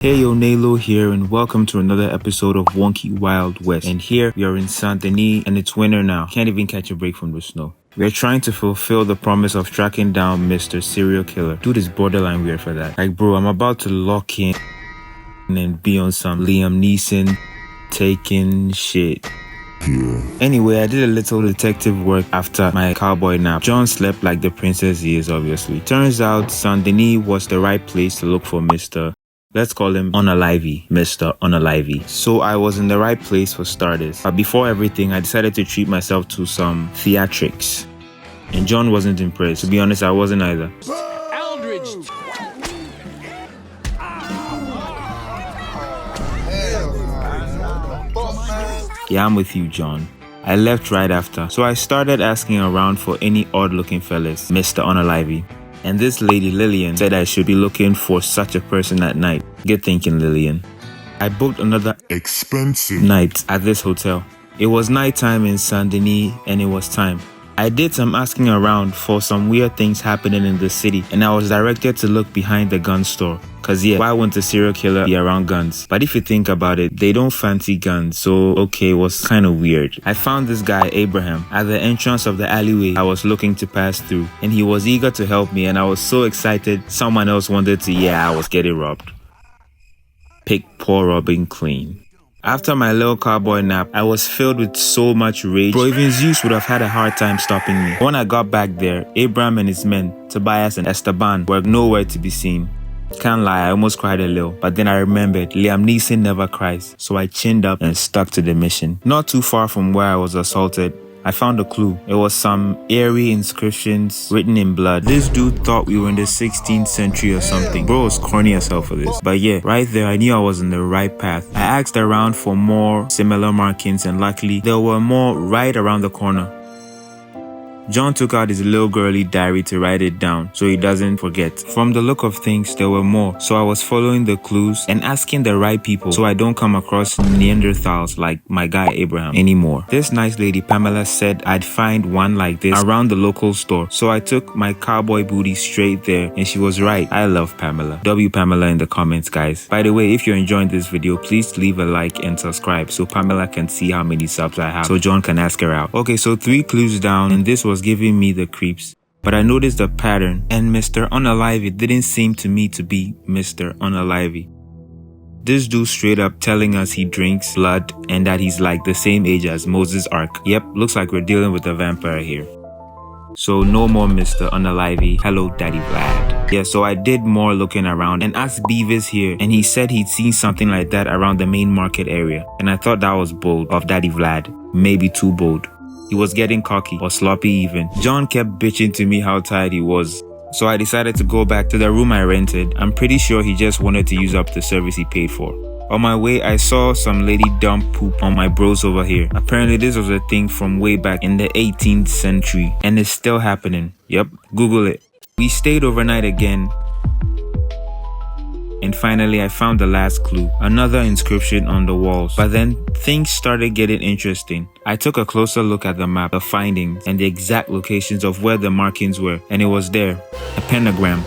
Hey yo, nAELO here and welcome to another episode of Wonky Wild West. And here we are in Saint Denis and it's winter now. Can't even catch a break from the snow. We are trying to fulfill the promise of tracking down Mr. Serial Killer. Dude is borderline weird for that. Like bro, I'm about to lock in and be on some Liam Neeson taking shit. Anyway, I did a little detective work after my cowboy nap. John slept like the princess he is, obviously. Turns out Saint Denis was the right place to look for Mr. Let's call him Unalivey, Mr. Unalivey. So I was in the right place for starters. But before everything, I decided to treat myself to some theatrics. And John wasn't impressed. To be honest, I wasn't either. Eldridge! Yeah, I'm with you, John. I left right after. So I started asking around for any odd-looking fellas, Mr. Unalivey. And this lady, Lillian, said I should be looking for such a person at night. Good thinking, Lillian. I booked another expensive night at this hotel. It was nighttime in Saint Denis and it was time. I did some asking around for some weird things happening in the city and I was directed to look behind the gun store. Cause yeah, why wouldn't a serial killer be around guns? But if you think about it, they don't fancy guns, so okay, it was kind of weird. I found this guy, Abraham, at the entrance of the alleyway I was looking to pass through. And he was eager to help me and I was so excited someone else wanted to, I was getting robbed. Pick poor robbing clean. After my little cowboy nap, I was filled with so much rage. Bro, even Zeus would have had a hard time stopping me. When I got back there, Abraham and his men, Tobias and Esteban, were nowhere to be seen. Can't lie, I almost cried a little, but then I remembered Liam Neeson never cries, so I chinned up and stuck to the mission. Not too far from where I was assaulted, I found a clue. It was some eerie inscriptions written in blood. This dude thought we were in the 16th century or something. Bro was corny as hell for this. But yeah, right there I knew I was on the right path. I asked around for more similar markings and luckily there were more right around the corner. John took out his little girly diary to write it down so he doesn't forget. From the look of things, there were more, so I was following the clues and asking the right people so I don't come across Neanderthals like my guy Abraham anymore. This nice lady Pamela said I'd find one like this around the local store, so I took my cowboy booty straight there and she was right. I love Pamela. W Pamela in the comments, guys. By the way, if you're enjoying this video, please leave a like and subscribe so Pamela can see how many subs I have so John can ask her out. Okay, so 3 clues down and this was giving me the creeps, but I noticed a pattern and Mr. Unalivey didn't seem to me to be Mr. Unalivey. This dude straight up telling us he drinks blood and that he's like the same age as Moses' Ark. Yep, looks like we're dealing with a vampire here. So no more Mr. Unalivey. Hello, Daddy Vlad. Yeah, so I did more looking around and asked Beavis here and he said he'd seen something like that around the main market area. And I thought that was bold of Daddy Vlad. Maybe too bold. He was getting cocky or sloppy even. John kept bitching to me how tired he was. So I decided to go back to the room I rented. I'm pretty sure he just wanted to use up the service he paid for. On my way, I saw some lady dump poop on my bros over here. Apparently this was a thing from way back in the 18th century and it's still happening. Yep, Google it. We stayed overnight again. And finally, I found the last clue, another inscription on the walls. But then things started getting interesting. I took a closer look at the map, the findings, and the exact locations of where the markings were, and it was there, a pentagram.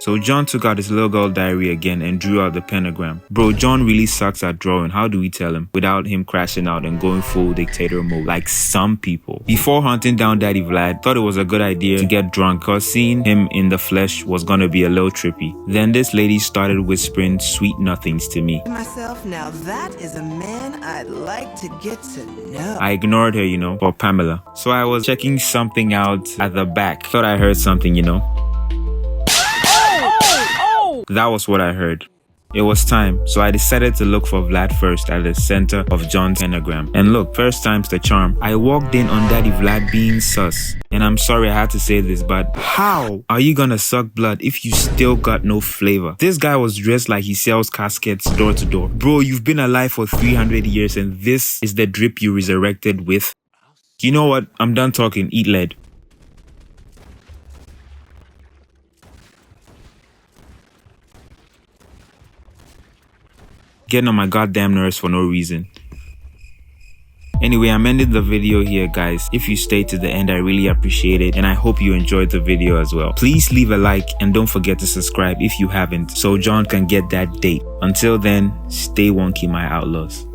So John took out his little girl diary again and drew out the pentagram. Bro, John really sucks at drawing. How do we tell him? Without him crashing out and going full dictator mode like some people. Before hunting down Daddy Vlad, thought it was a good idea to get drunk cause seeing him in the flesh was gonna be a little trippy. Then this lady started whispering sweet nothings to me. Myself, now that is a man I'd like to get to know. I ignored her, for Pamela. So I was checking something out at the back. Thought I heard something, That was what I heard. It was time, so I decided to look for Vlad first at the center of John's pentagram. And look, first time's the charm. I walked in on Daddy Vlad being sus. And I'm sorry I had to say this, but how are you gonna suck blood if you still got no flavor? This guy was dressed like he sells caskets door to door. Bro, you've been alive for 300 years and this is the drip you resurrected with? You know what? I'm done talking. Eat lead. Getting on my goddamn nerves for no reason. Anyway, I'm ending the video here, guys. If you stayed to the end, I really appreciate it, and I hope you enjoyed the video as well. Please leave a like and don't forget to subscribe if you haven't, so John can get that date. Until then, stay wonky, my outlaws.